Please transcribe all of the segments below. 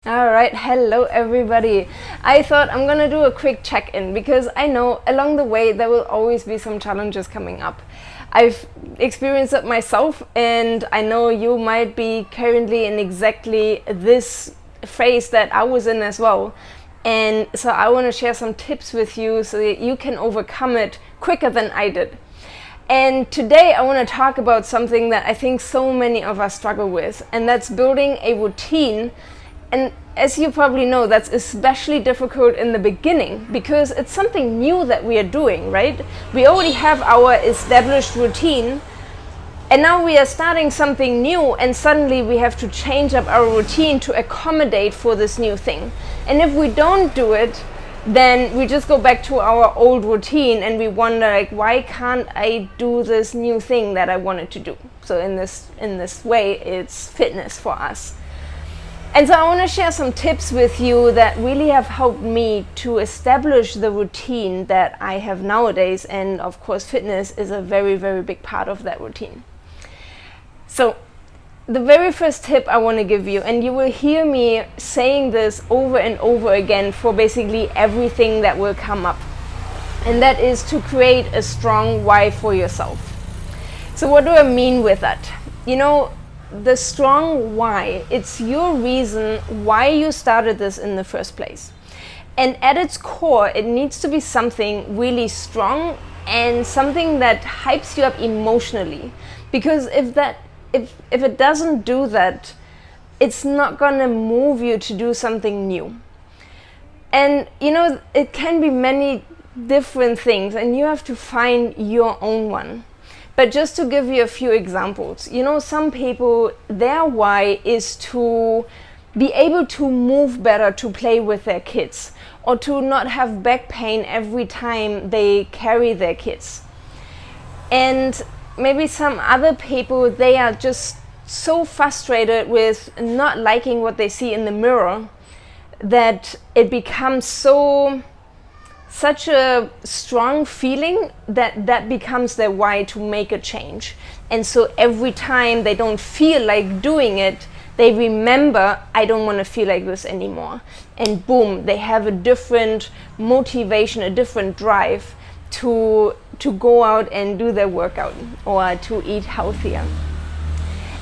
All right, hello everybody. I thought I'm gonna do a quick check-in because I know along the way there will always be some challenges coming up. I've experienced it myself, and I know you might be currently in exactly this phase that I was in as well. And so I want to share some tips with you so that you can overcome it quicker than I did. And today I want to talk about something that I think so many of us struggle with, and that's building a routine. And as you probably know, that's especially difficult in the beginning because it's something new that we are doing, right? We already have our established routine, and now we are starting something new, and suddenly we have to change up our routine to accommodate for this new thing. And if we don't do it, then we just go back to our old routine and we wonder, like, why can't I do this new thing that I wanted to do? So in this way, it's fitness for us. And so I want to share some tips with you that really have helped me to establish the routine that I have nowadays. And of course, fitness is a very, very big part of that routine. So the very first tip I want to give you, and you will hear me saying this over and over again for basically everything that will come up, and that is to create a strong why for yourself. So what do I mean with that? You know, the strong why, it's your reason why you started this in the first place. And at its core, it needs to be something really strong and something that hypes you up emotionally. Because if it doesn't do that, it's not gonna move you to do something new. And you know, it can be many different things, and you have to find your own one. But just to give you a few examples, you know, some people, their why is to be able to move better to play with their kids, or to not have back pain every time they carry their kids. And maybe some other people, they are just so frustrated with not liking what they see in the mirror that it becomes such a strong feeling that becomes their why to make a change. And so every time they don't feel like doing it, they remember, I don't want to feel like this anymore. And boom, they have a different motivation, a different drive to go out and do their workout or to eat healthier.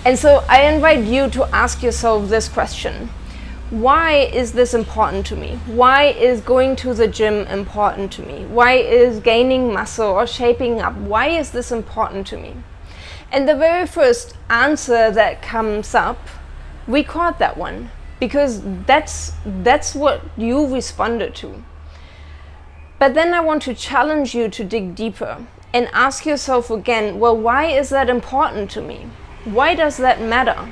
And so I invite you to ask yourself this question. Why is this important to me? Why is going to the gym important to me? Why is gaining muscle or shaping up? Why is this important to me? And the very first answer that comes up, record that one, because that's what you responded to. But then I want to challenge you to dig deeper and ask yourself again, well, why is that important to me? Why does that matter?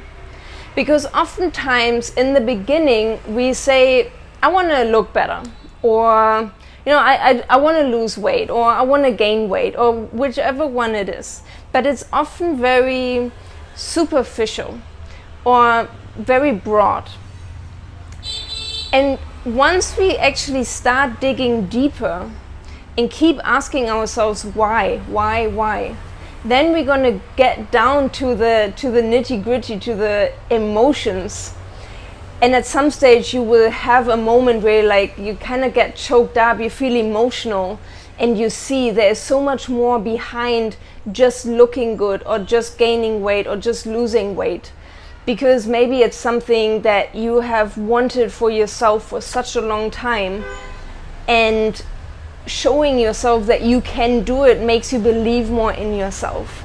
Because oftentimes in the beginning we say, I want to look better, or you know, I want to lose weight, or I want to gain weight, or whichever one it is. But it's often very superficial or very broad. And once we actually start digging deeper and keep asking ourselves why, then we're going to get down to the nitty-gritty, to the emotions. And at some stage you will have a moment where you kind of get choked up, you feel emotional, and you see there's so much more behind just looking good or just gaining weight or just losing weight. Because maybe it's something that you have wanted for yourself for such a long time, and showing yourself that you can do it makes you believe more in yourself.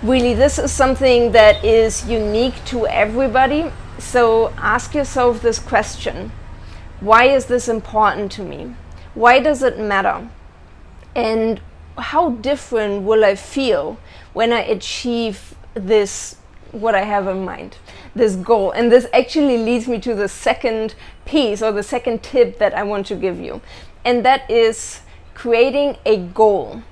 Really, this is something that is unique to everybody. So ask yourself this question. Why is this important to me? Why does it matter? And how different will I feel when I achieve this, what I have in mind, this goal? And this actually leads me to the second piece, or the second tip that I want to give you. And that is creating a goal.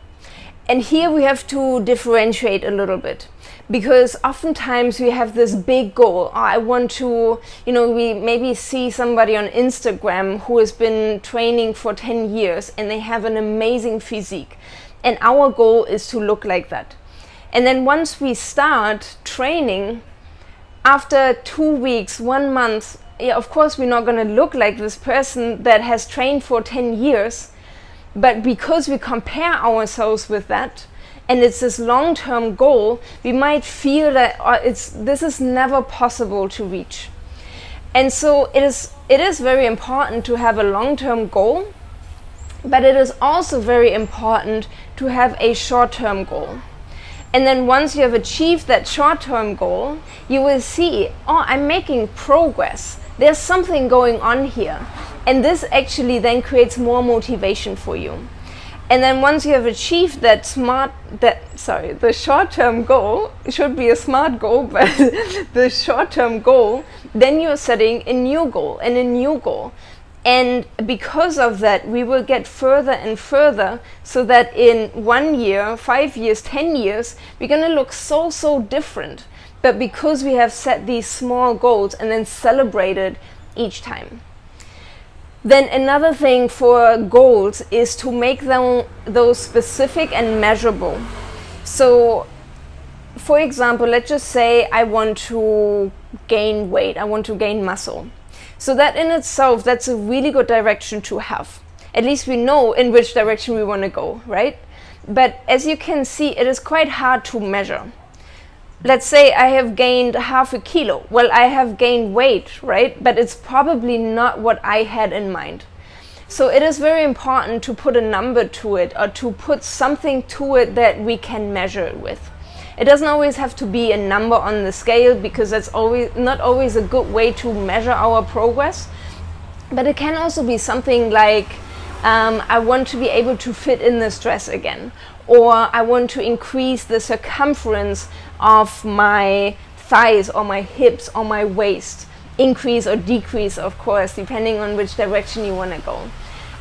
And here we have to differentiate a little bit, because oftentimes we have this big goal. I want to, you know, we maybe see somebody on Instagram who has been training for 10 years and they have an amazing physique. And our goal is to look like that. And then once we start training, after 2 weeks, 1 month, yeah, of course we're not going to look like this person that has trained for 10 years, but because we compare ourselves with that, and it's this long-term goal, we might feel that this is never possible to reach. And so it is very important to have a long-term goal, but it is also very important to have a short-term goal. And then once you have achieved that short-term goal, you will see, oh, I'm making progress. There's something going on here. And this actually then creates more motivation for you. And then once you have achieved the short-term goal, it should be a smart goal, but the short-term goal, then you're setting a new goal and a new goal. And because of that, we will get further and further, so that in 1 year, 5 years, 10 years, we're going to look so different. But because we have set these small goals and then celebrated each time. Then another thing for goals is to make those specific and measurable. So, for example, let's just say I want to gain weight, I want to gain muscle. So that in itself, that's a really good direction to have. At least we know in which direction we want to go, right? But as you can see, it is quite hard to measure. Let's say I have gained 0.5 kilo. Well, I have gained weight, right? But it's probably not what I had in mind. So it is very important to put a number to it, or to put something to it that we can measure it with. It doesn't always have to be a number on the scale, because that's not always a good way to measure our progress. But it can also be something like, I want to be able to fit in this dress again, or I want to increase the circumference of my thighs or my hips or my waist. Increase or decrease, of course, depending on which direction you want to go.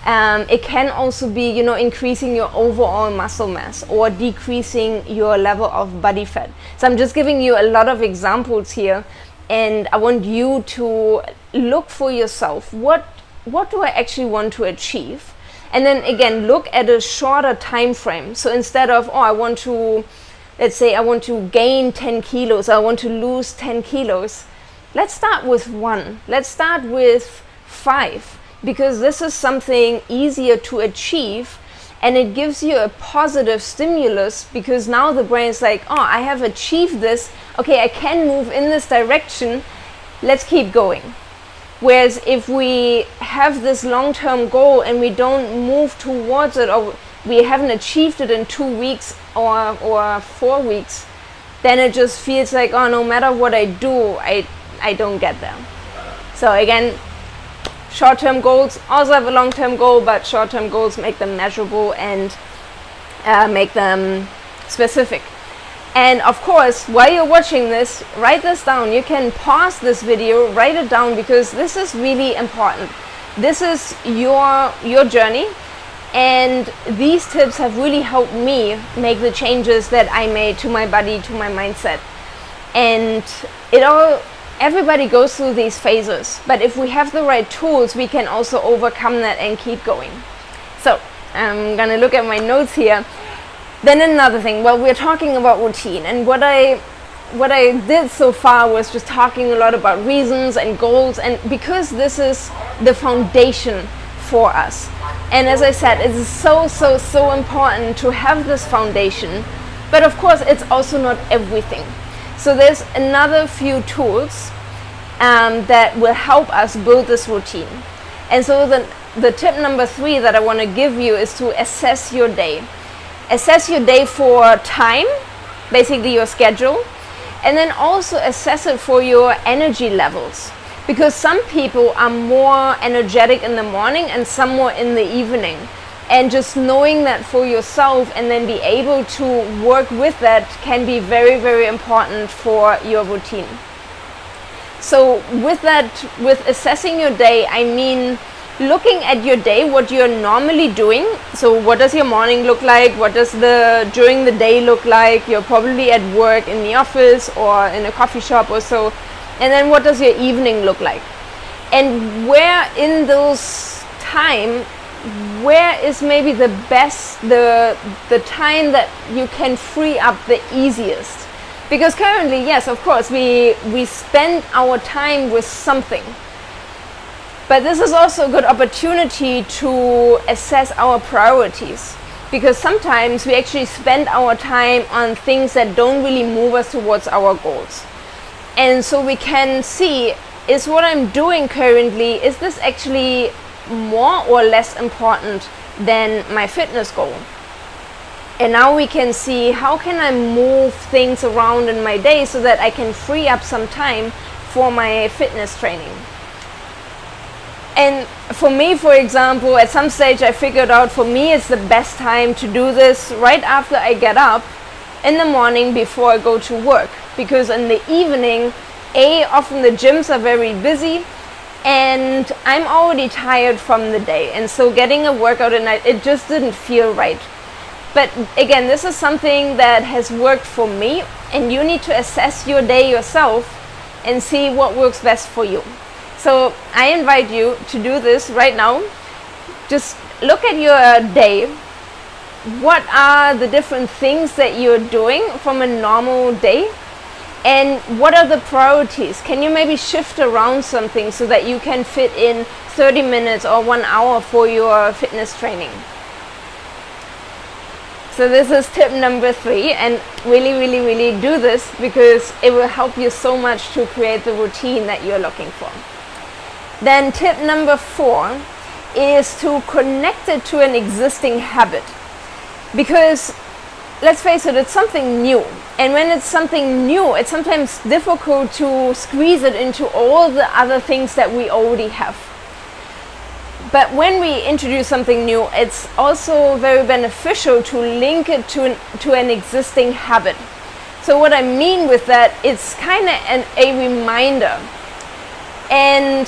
It can also be, increasing your overall muscle mass or decreasing your level of body fat. So I'm just giving you a lot of examples here, and I want you to look for yourself. What do I actually want to achieve? And then again, look at a shorter time frame. So instead of, let's say I want to gain 10 kilos, I want to lose 10 kilos. Let's start with 1. Let's start with 5, because this is something easier to achieve, and it gives you a positive stimulus, because now the brain is like, oh, I have achieved this. Okay, I can move in this direction. Let's keep going. Whereas if we have this long-term goal and we don't move towards it, or we haven't achieved it in 2 weeks or 4 weeks, then it just feels like, oh, no matter what I do, I don't get there. So again, short-term goals also have a long-term goal, but short-term goals make them measurable and make them specific. And of course, while you're watching this, write this down. You can pause this video, write it down, because this is really important. This is your journey, and these tips have really helped me make the changes that I made to my body, to my mindset. And everybody goes through these phases, but if we have the right tools, we can also overcome that and keep going. So I'm gonna look at my notes here. Then another thing, well, we're talking about routine, and what I did so far was just talking a lot about reasons and goals, and because this is the foundation for us. And as I said, it is so important to have this foundation, but of course it's also not everything. So there's another few tools that will help us build this routine. And so the tip number 3 that I want to give you is to assess your day. Assess your day for time, basically your schedule, and then also assess it for your energy levels. Because some people are more energetic in the morning and some more in the evening. And just knowing that for yourself and then be able to work with that can be very important for your routine. So with assessing your day, I mean looking at your day, what you're normally doing. So what does your morning look like? What does during the day look like? You're probably at work, in the office, or in a coffee shop or so. And then what does your evening look like? And where in those time, where is maybe the best, the time that you can free up the easiest? Because currently, yes, of course, we spend our time with something. But this is also a good opportunity to assess our priorities, because sometimes we actually spend our time on things that don't really move us towards our goals. And so we can see, is what I'm doing currently, is this actually more or less important than my fitness goal? And now we can see, how can I move things around in my day so that I can free up some time for my fitness training. And for me, for example, at some stage I figured out, for me it's the best time to do this right after I get up in the morning before I go to work, because in the evening, often the gyms are very busy and I'm already tired from the day, and so getting a workout at night, it just didn't feel right. But again, this is something that has worked for me, and you need to assess your day yourself and see what works best for you. So I invite you to do this right now. Just look at your day. What are the different things that you're doing from a normal day? And what are the priorities? Can you maybe shift around something so that you can fit in 30 minutes or 1 hour for your fitness training? So this is tip number 3, and really do this, because it will help you so much to create the routine that you're looking for. Then tip number 4 is to connect it to an existing habit, because let's face it, it's something new, and when it's something new, it's sometimes difficult to squeeze it into all the other things that we already have. But when we introduce something new, it's also very beneficial to link it to an existing habit. So what I mean with that, it's kind of a reminder. And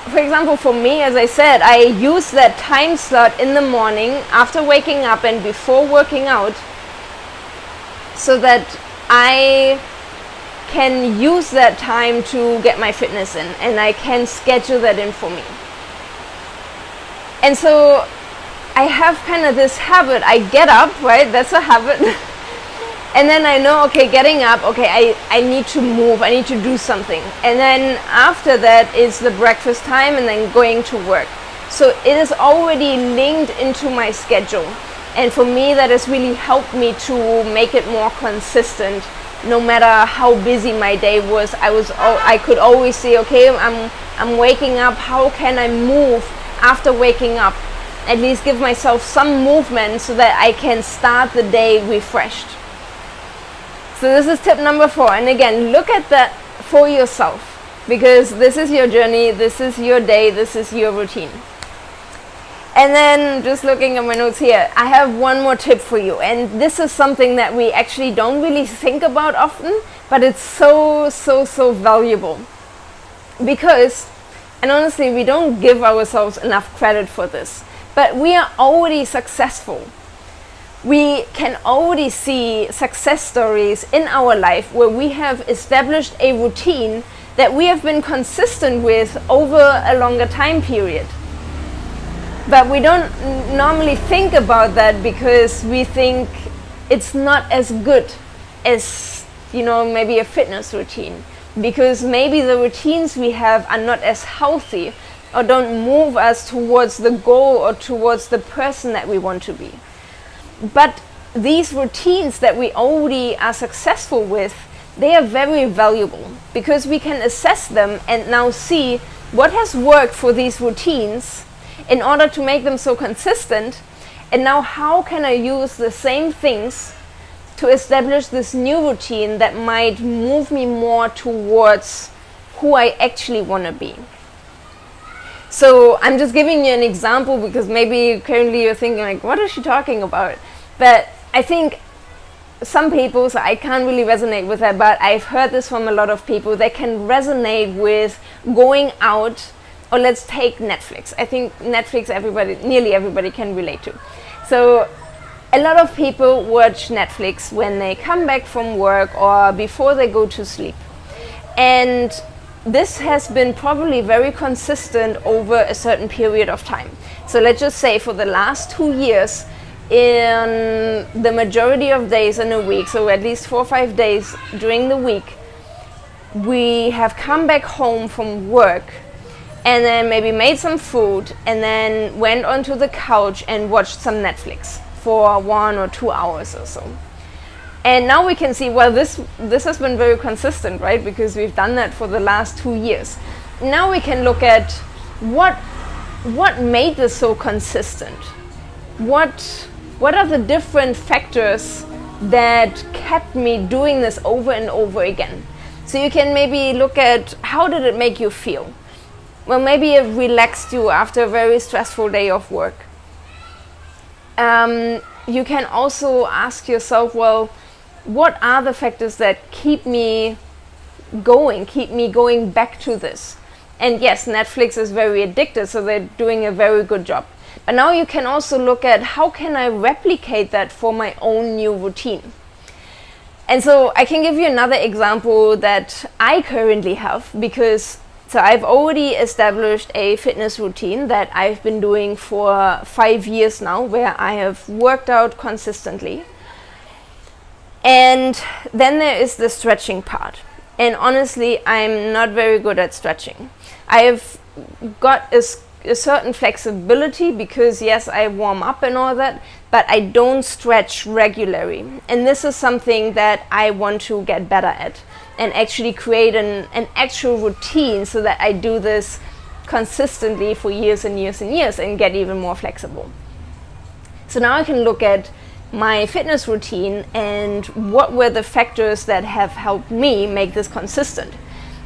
for example, for me, as I said, I use that time slot in the morning after waking up and before working out, so that I can use that time to get my fitness in, and I can schedule that in for me. And so I have kind of this habit. I get up, right? That's a habit. And then I know, okay, getting up, okay, I need to move, I need to do something. And then after that is the breakfast time and then going to work. So it is already linked into my schedule. And for me, that has really helped me to make it more consistent. No matter how busy my day was, I could always say, okay, I'm waking up, how can I move after waking up? At least give myself some movement so that I can start the day refreshed. So this is tip number 4. And again, look at that for yourself, because this is your journey, this is your day, this is your routine. And then just looking at my notes here, I have one more tip for you. And this is something that we actually don't really think about often, but it's so valuable. Because, and honestly, we don't give ourselves enough credit for this, but we are already successful. We can already see success stories in our life where we have established a routine that we have been consistent with over a longer time period. But we don't normally think about that, because we think it's not as good as, maybe a fitness routine, because maybe the routines we have are not as healthy or don't move us towards the goal or towards the person that we want to be. But these routines that we already are successful with, they are very valuable, because we can assess them and now see what has worked for these routines in order to make them so consistent, and now how can I use the same things to establish this new routine that might move me more towards who I actually want to be. So I'm just giving you an example, because maybe currently you're thinking like, what is she talking about? But I think some people, so I can't really resonate with that, but I've heard this from a lot of people that can resonate with going out. Or let's take Netflix. I think Netflix, nearly everybody can relate to. So a lot of people watch Netflix when they come back from work or before they go to sleep. And this has been probably very consistent over a certain period of time. So let's just say for the last 2 years, in the majority of days in a week, so at least 4 or 5 days during the week, we have come back home from work and then maybe made some food, and then went onto the couch and watched some Netflix for 1 or 2 hours or so. And now we can see, well, this has been very consistent, right? Because we've done that for the last 2 years. Now we can look at what made this so consistent. What are the different factors that kept me doing this over and over again? So you can maybe look at, how did it make you feel? Well, maybe it relaxed you after a very stressful day of work. You can also ask yourself, well, what are the factors that keep me going back to this? And yes, Netflix is very addictive, so they're doing a very good job. But now you can also look at, how can I replicate that for my own new routine? And so I can give you another example that I currently have, because so I've already established a fitness routine that I've been doing for 5 years now, where I have worked out consistently. And then there is the stretching part. And honestly, I'm not very good at stretching. I have got a certain flexibility because yes, I warm up and all that, but I don't stretch regularly. And this is something that I want to get better at and actually create an actual routine so that I do this consistently for years and years and years and get even more flexible. So now I can look at my fitness routine and what were the factors that have helped me make this consistent.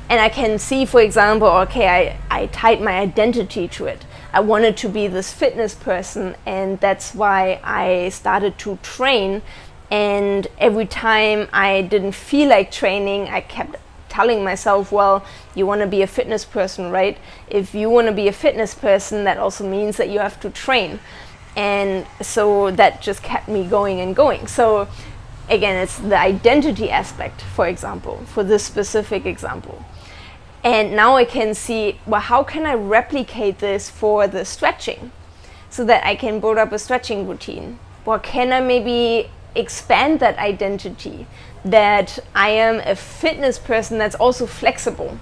And I can see, for example, okay, I tied my identity to it. I wanted to be this fitness person, and that's why I started to train. And every time I didn't feel like training, I kept telling myself, well, you want to be a fitness person, right? If you want to be a fitness person, that also means that you have to train. And so that just kept me going and going. So again, it's the identity aspect, for example, for this specific example. And now I can see, well, how can I replicate this for the stretching so that I can build up a stretching routine? Or can I maybe expand that identity, that I am a fitness person that's also flexible?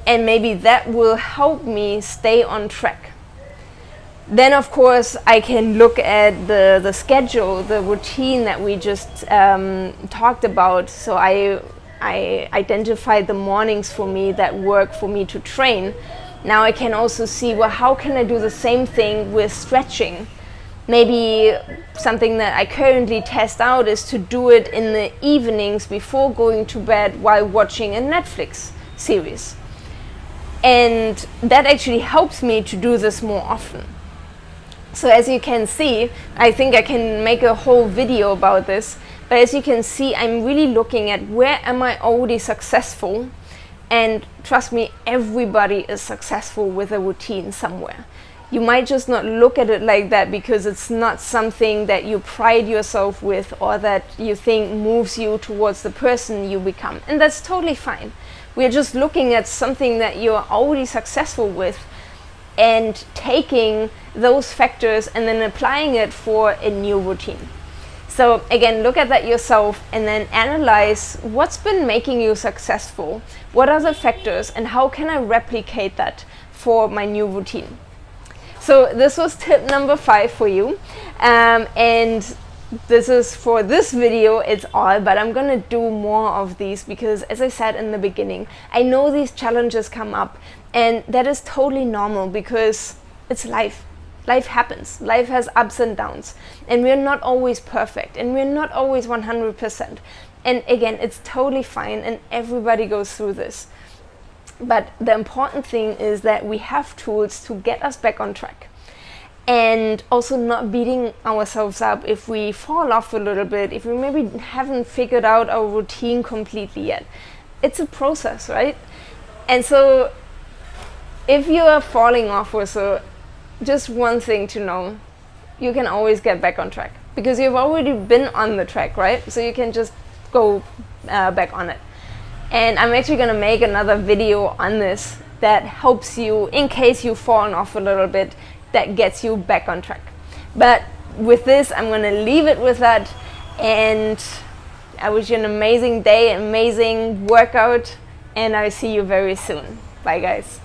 And maybe that will help me stay on track. Then, of course, I can look at the schedule, the routine that we just talked about. So I identified the mornings for me that work for me to train. Now I can also see, well, how can I do the same thing with stretching? Maybe something that I currently test out is to do it in the evenings before going to bed while watching a Netflix series. And that actually helps me to do this more often. So as you can see, I think I can make a whole video about this, but as you can see, I'm really looking at where am I already successful, and trust me, everybody is successful with a routine somewhere. You might just not look at it like that because it's not something that you pride yourself with or that you think moves you towards the person you become, and that's totally fine. We're just looking at something that you're already successful with and taking those factors and then applying it for a new routine. So again, look at that yourself and then analyze what's been making you successful, what are the factors, and how can I replicate that for my new routine. So this was tip number 5 for you, and this is for this video, it's all, but I'm gonna do more of these because, as I said in the beginning, I know these challenges come up, and that is totally normal because it's life. Life happens. Life has ups and downs, and we're not always perfect, and we're not always 100%. And again, it's totally fine, and everybody goes through this. But the important thing is that we have tools to get us back on track. And also not beating ourselves up if we fall off a little bit, if we maybe haven't figured out our routine completely yet. It's a process, right? And so if you are falling off also, just one thing to know, you can always get back on track because you've already been on the track, right? So you can just go back on it. And I'm actually going to make another video on this that helps you in case you've fallen off a little bit, that gets you back on track. But with this, I'm going to leave it with that, and I wish you an amazing day, amazing workout, and I'll see you very soon. Bye guys.